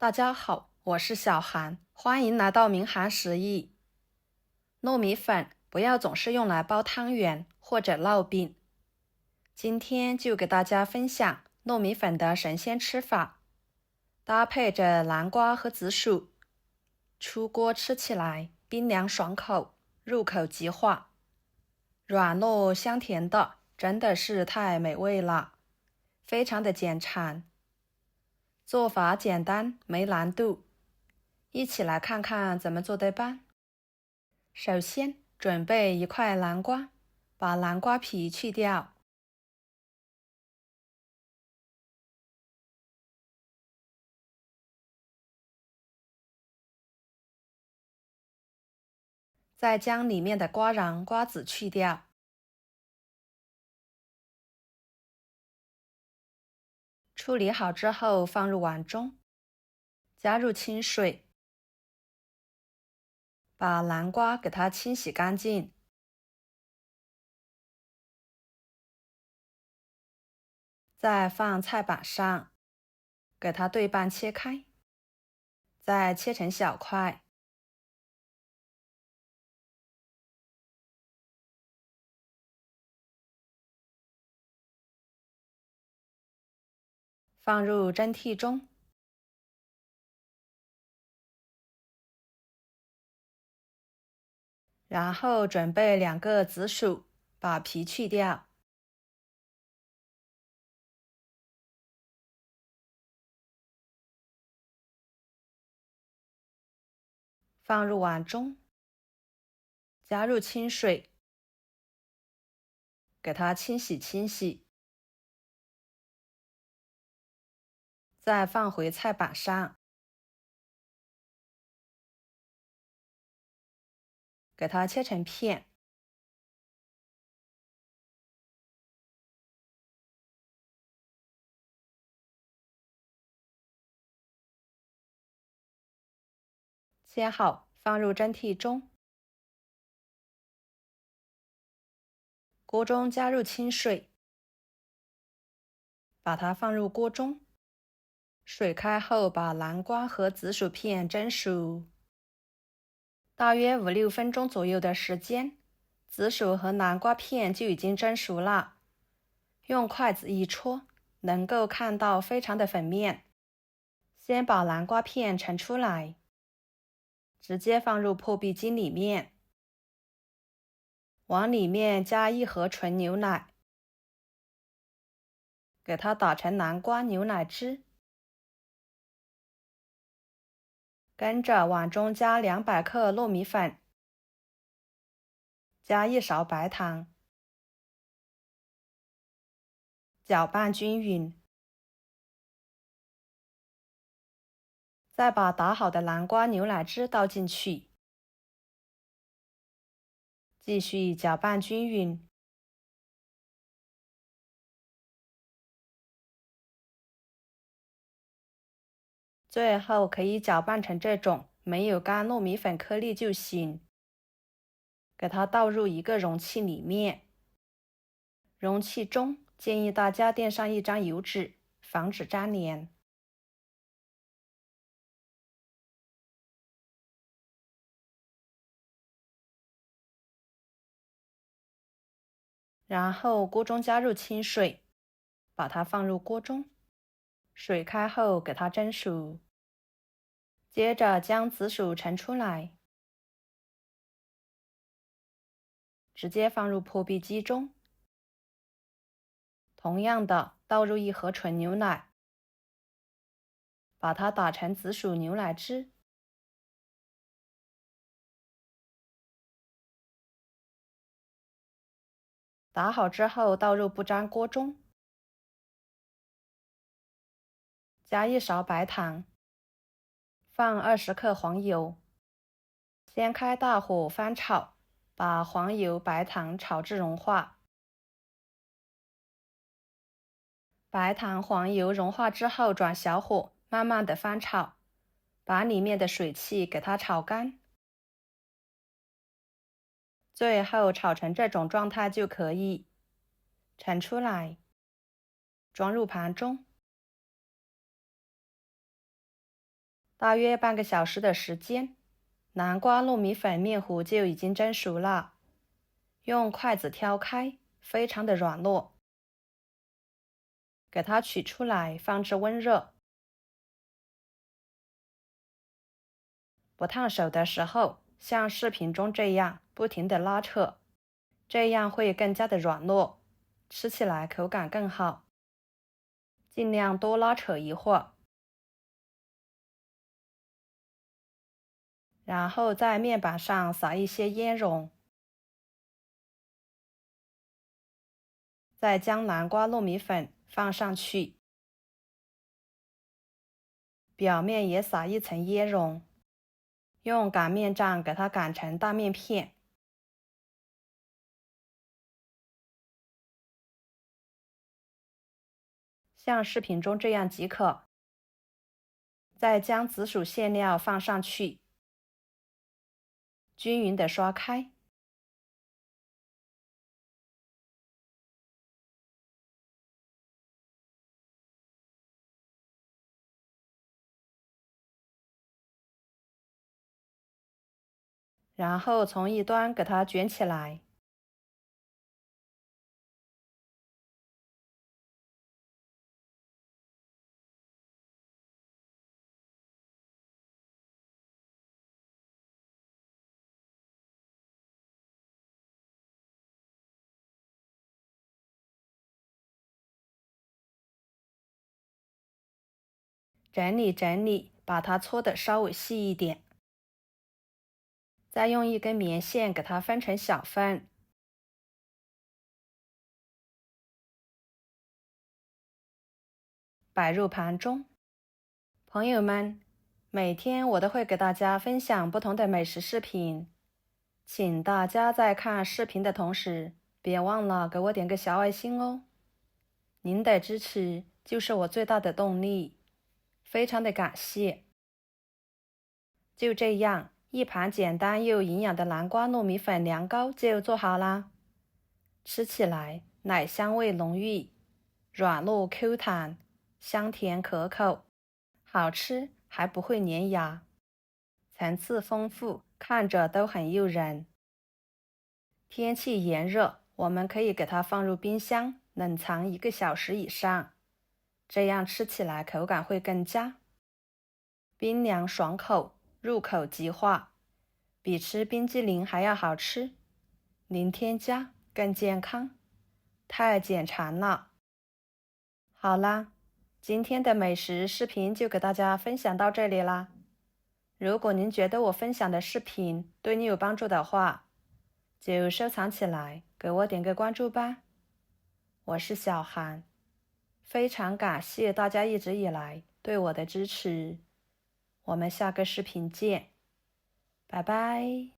大家好，我是小韩，欢迎来到明涵食艺。糯米粉不要总是用来包汤圆或者烙饼，今天就给大家分享糯米粉的神仙吃法，搭配着南瓜和紫薯，出锅吃起来冰凉爽口，入口即化，软糯香甜的，真的是太美味了，非常的简馋。做法简单，没难度，一起来看看怎么做的吧。首先准备一块南瓜，把南瓜皮去掉。再将里面的瓜瓤、瓜子去掉。处理好之后放入碗中，加入清水，把南瓜给它清洗干净。再放菜板上，给它对半切开，再切成小块。放入蒸屉中，然后准备2个紫薯，把皮去掉。放入碗中，加入清水，给它清洗，再放回菜板上，给它切成片。切好，放入蒸屉中。锅中加入清水，把它放入锅中。水开后，把南瓜和紫薯片蒸熟，大约5-6分钟左右的时间，紫薯和南瓜片就已经蒸熟了。用筷子一戳，能够看到非常的粉面。先把南瓜片盛出来，直接放入破壁机里面，往里面加1盒纯牛奶，给它打成南瓜牛奶汁。跟着碗中加200克糯米粉，加1勺白糖，搅拌均匀。再把打好的南瓜牛奶汁倒进去，继续搅拌均匀。最后可以搅拌成这种没有干糯米粉颗粒就行。给它倒入一个容器里面，容器中建议大家垫上1张油纸，防止粘连。然后锅中加入清水，把它放入锅中，水开后给它蒸熟。接着将紫薯盛出来，直接放入破壁机中。同样的，倒入1盒纯牛奶，把它打成紫薯牛奶汁。打好之后倒入不粘锅中，加1勺白糖，放20克黄油，先开大火翻炒，把黄油、白糖炒至融化。白糖、黄油融化之后转小火，慢慢的翻炒，把里面的水汽给它炒干。最后炒成这种状态就可以，盛出来，装入盘中。大约半个小时的时间，南瓜糯米粉面糊就已经蒸熟了。用筷子挑开，非常的软糯。给它取出来，放置温热。不烫手的时候，像视频中这样不停地拉扯，这样会更加的软糯，吃起来口感更好。尽量多拉扯一会儿。然后在面板上撒一些椰蓉，再将南瓜糯米粉放上去，表面也撒一层椰蓉，用擀面杖给它擀成大面片。像视频中这样即可。再将紫薯馅料放上去，均匀的刷开。然后从一端给它卷起来。整理整理，把它搓得稍微细一点。再用一根棉线给它分成小份，摆入盘中。朋友们，每天我都会给大家分享不同的美食视频，请大家在看视频的同时，别忘了给我点个小爱心哦。您的支持就是我最大的动力，非常的感谢。就这样，一盘简单又营养的南瓜糯米粉凉糕就做好啦。吃起来奶香味浓郁，软糯 Q 弹，香甜可口，好吃还不会粘牙，层次丰富，看着都很诱人。天气炎热，我们可以给它放入冰箱冷藏1个小时以上，这样吃起来口感会更佳。冰凉爽口，入口即化，比吃冰激凌还要好吃，零添加，更健康，太简馋了。好啦，今天的美食视频就给大家分享到这里啦。如果您觉得我分享的视频对你有帮助的话，就收藏起来，给我点个关注吧。我是小韩，非常感谢大家一直以来对我的支持。我们下个视频见，拜拜。